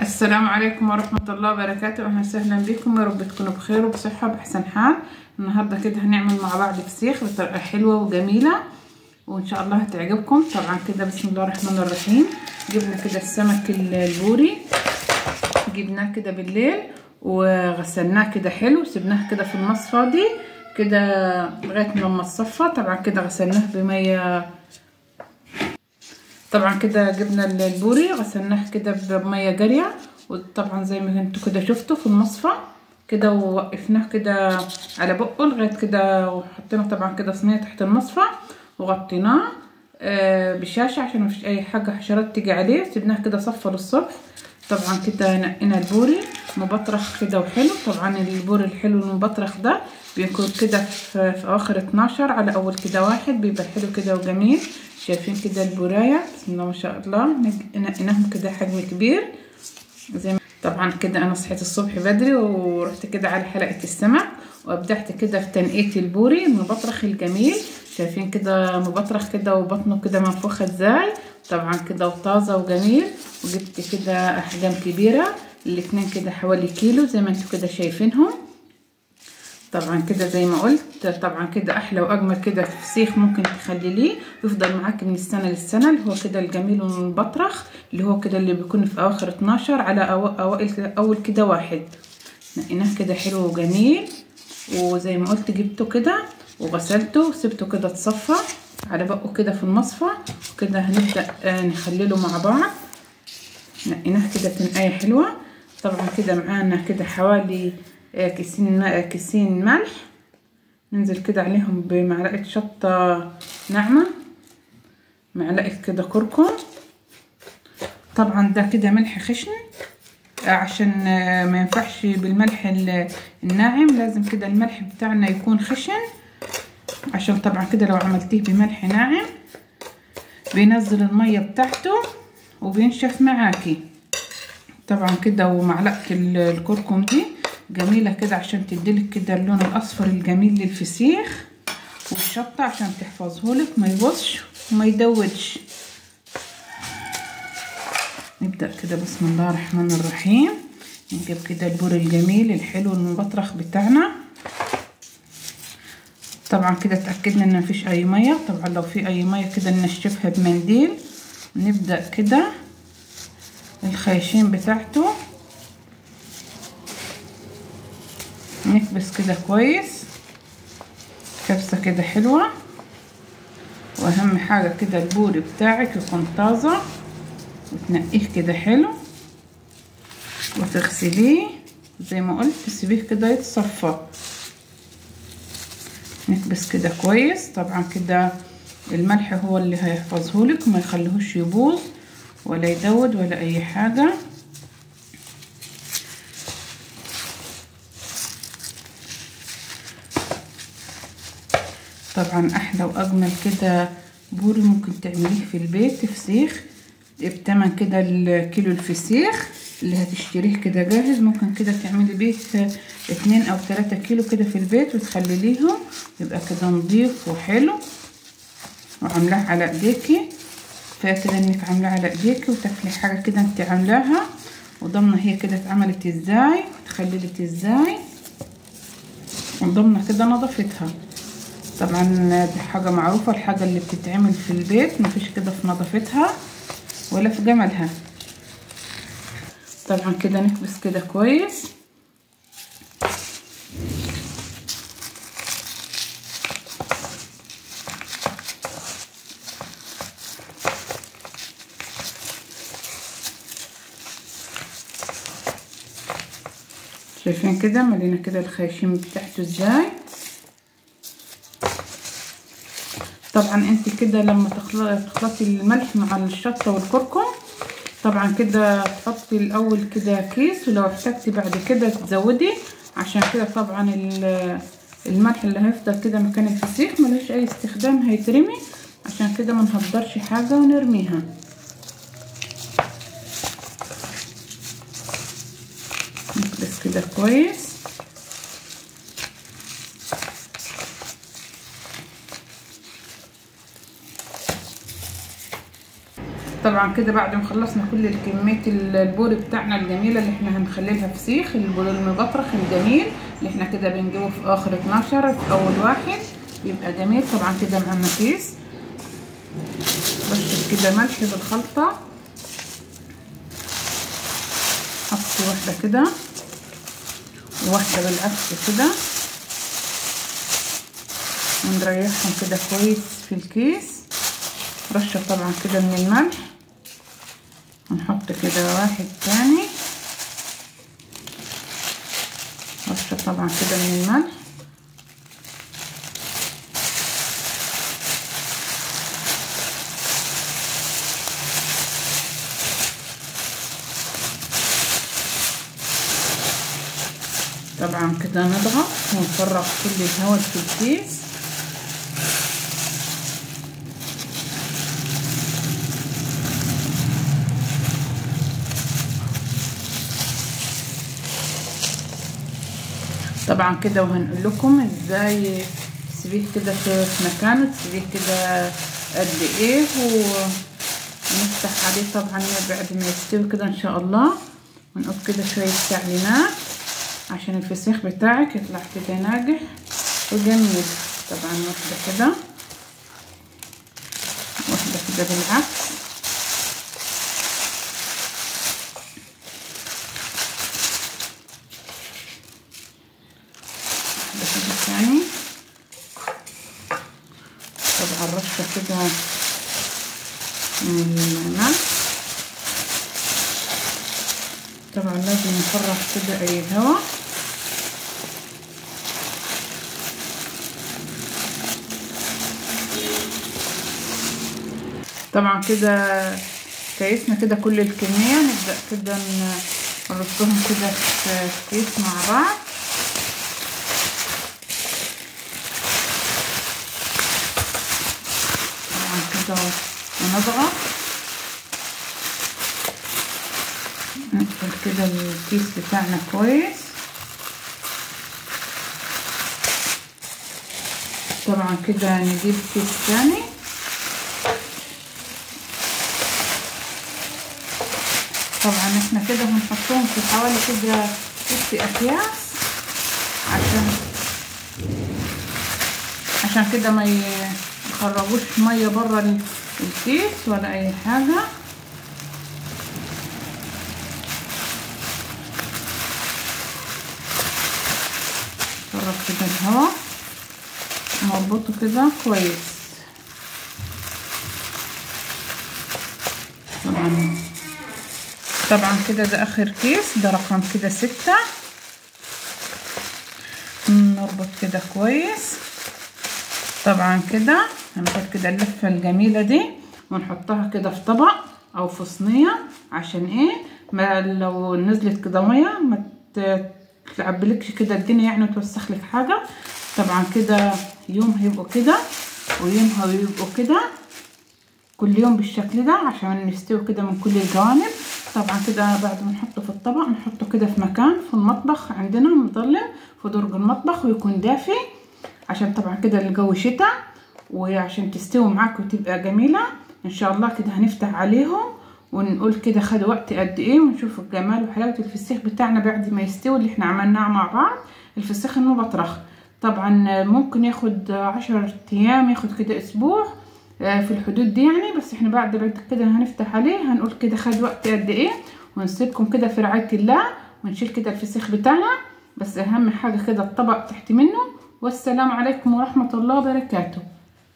السلام عليكم ورحمة الله وبركاته. أهلا وسهلا بكم، يا رب تكونوا بخير وبصحة وبأحسن حال. النهاردة كده هنعمل مع بعض فسيخ بطريقة حلوة وجميلة وإن شاء الله هتعجبكم. طبعا كده بسم الله الرحمن الرحيم، جبنا كده السمك البوري، جبناه كده بالليل وغسلناه كده حلو، سبناه كده في المصفى دي كده لغاية لما تصفى. طبعا كده غسلناه بمية، طبعا كده جبنا البوري غسلناه كده بميه جاريه، وطبعا زي ما انتوا كده شفتوا في المصفى كده، ووقفناه كده على بقه لغايه كده، وحطينا طبعا كده صينيه تحت المصفى وغطيناه بشاشه عشان مفيش اي حاجه حشرات تيجي عليه. سيبناه كده صفى للصبح. طبعا كده نقينا البوري مبطرخ كده وحلو. طبعا البوري الحلو المبطرخ ده بيكون كده في اواخر 12 على اول كده واحد، بيبقى حلو كده وجميل. شايفين كده البرايه بسم الله ما شاء الله، نقيناهم كده حجم كبير زي ما طبعا كده. انا صحيت الصبح بدري ورحت كده على حلقه السمك وابدعت كده في تنقيه البوري المبطرخ الجميل. شايفين كده مبطرخ كده وبطنه كده منفوخه ازاي، طبعا كده وطازه وجميل. وجبت كده احجام كبيره، الاتنين كده حوالي كيلو زي ما انتوا كده شايفينهم. طبعا كده زي ما قلت، طبعا كده احلى واجمل كده فسيخ ممكن تخليه يفضل معاك من السنه للسنه، اللي هو كده الجميل والمبطرخ، اللي هو كده اللي بيكون في اواخر 12 على اوائل كده اول كده واحد. نقيناه كده حلو وجميل، وزي ما قلت جبته كده وغسلته وسبته كده تصفى على بقه كده في المصفى. وكده هنبدا نخلله مع بعض. نقيناه كده تنقايه حلوه. طبعا كده معانا كده حوالي كيسين ملح، ننزل كده عليهم بمعلقه شطه ناعمه، معلقه كده كركم. طبعا ده كده ملح خشن عشان ما ينفعش بالملح الناعم، لازم كده الملح بتاعنا يكون خشن، عشان طبعا كده لو عملتيه بملح ناعم بينزل الميه بتاعته وبينشف معاكي. طبعا كده ومعلقه الكركم دي جميله كده عشان تديلك كده اللون الاصفر الجميل للفسيخ، والشطه عشان تحفظهولك ما يبصش وما يدودش. نبدا كده بسم الله الرحمن الرحيم، نجيب كده البوري الجميل الحلو المبطرخ بتاعنا. طبعا كده اتاكدنا ان مفيش اي ميه، طبعا لو في اي ميه كده ننشفها بمنديل. نبدا كده الخيشين بتاعته نكبس كده كويس كبسه كده حلوه. واهم حاجه كده البوري بتاعك يكون طازه، وتنقيه كده حلو وتغسليه زي ما قلت، تسيبيه كده يتصفى. نكبس كده كويس. طبعا كده الملح هو اللي هيحفظهولك وما يخليهوش يبوظ ولا يدود ولا اي حاجه. طبعا احلى واجمل كده بوري ممكن تعمليه في البيت فسيخ بتمن كده الكيلو الفسيخ اللي هتشتريه كده جاهز. ممكن كده تعملي بيه 2 أو 3 كيلو كده في البيت وتخلليهم، يبقى كده نضيف وحلو وعاملاه على ايديكي. كفايه كده انك عاملاه على ايديكي وتاكلي حاجه كده انت عاملاها وضامنه هي كده اتعملت ازاي واتخللت ازاي، وضامنه كده نظافتها. طبعا دي حاجه معروفه، الحاجه اللي بتتعمل في البيت مفيش كده في نظافتها ولا في جمالها. طبعا كده نكبس كده كويس. شايفين كده ملينا كده الخيشيم بتاعته ازاي. طبعا انت كده لما تخلطي الملح مع الشطه والكركم، طبعا كده تحطي الاول كده كيس، ولو احتجتي بعد كده تزودي، عشان كده طبعا الملح اللي هيفضل كده مكان الفسيخ ملهوش اي استخدام، هيترمي، عشان كده ما نهدرش حاجه ونرميها. نكبس كده كويس. طبعا كده بعد ما خلصنا كل كميه البوري بتاعنا الجميله اللي احنا هنخليها فسيخ، البوري المبطرخ الجميل اللي احنا كده بنجيبه في اخر 12 في اول واحد بيبقى جميل. طبعا كده معانا كيس رشه كده ملح بالخلطه، حط واحده كده وواحده بالعكس كده، ونريحهم كده كويس في الكيس. رشه طبعا كده من الملح، ونحط كده واحد تاني رشه طبعا كده من الملح. طبعا كده نضغط ونفرغ كل الهواء في الكيس. طبعا كده وهنقول لكم ازاي تسيبيه كده في مكانه، تسيبيه كده قد ايه، ونفتح عليه طبعا بعد ما يستوي كده ان شاء الله، ونقول كده شويه تعليمات عشان الفسيخ بتاعك يطلع كده ناجح وجميل. طبعا واحده كده واحده كده بالعكس، يعني طبعا رشه كده من الملح. طبعا لازم نفرغ كده اي هواء. طبعا كده كيسنا كده كل الكميه، نبدا كده نرصهم كده في كيس مع بعض. ونضغط نقفل كده الكيس بتاعنا كويس. طبعا كده نجيب كيس تاني. طبعا احنا كده هنحطهم في حوالي كده 6 اكياس عشان كده ما يخرجوش ميه بره الكيس ولا اي حاجه. فرغ كده الهواء، نربطه كده كويس. طبعا كده ده اخر كيس، ده رقم كده 6. نربط كده كويس. طبعا كده هناخد كده اللفه الجميله دي ونحطها كده في طبق او في صينيه، عشان ايه ما لو نزلت كده ميه ما تلعبلكش كده الدنيا يعني وتوسخ لك حاجه. طبعا كده يوم هيبقوا كده ويوم هيبقوا كده، كل يوم بالشكل ده عشان نستوي كده من كل الجوانب. طبعا كده بعد ما نحطه في الطبق نحطه كده في مكان في المطبخ عندنا مظلم في درج المطبخ ويكون دافي، عشان طبعا كده الجو شتاء وعشان تستوي معاك وتبقى جميله ان شاء الله. كده هنفتح عليهم ونقول كده خد وقت قد ايه، ونشوف الجمال وحلاوه الفسيخ بتاعنا بعد ما يستوي اللي احنا عملناه مع بعض. الفسيخ المبطرخ طبعا ممكن ياخد 10 ايام، ياخد كده اسبوع في الحدود دي يعني، بس احنا بعد كده هنفتح عليه هنقول كده خد وقت قد ايه، ونسيبكم كده في رعايه الله، ونشيل كده الفسيخ بتاعنا. بس اهم حاجه كده الطبق تحت منه. والسلام عليكم ورحمه الله وبركاته.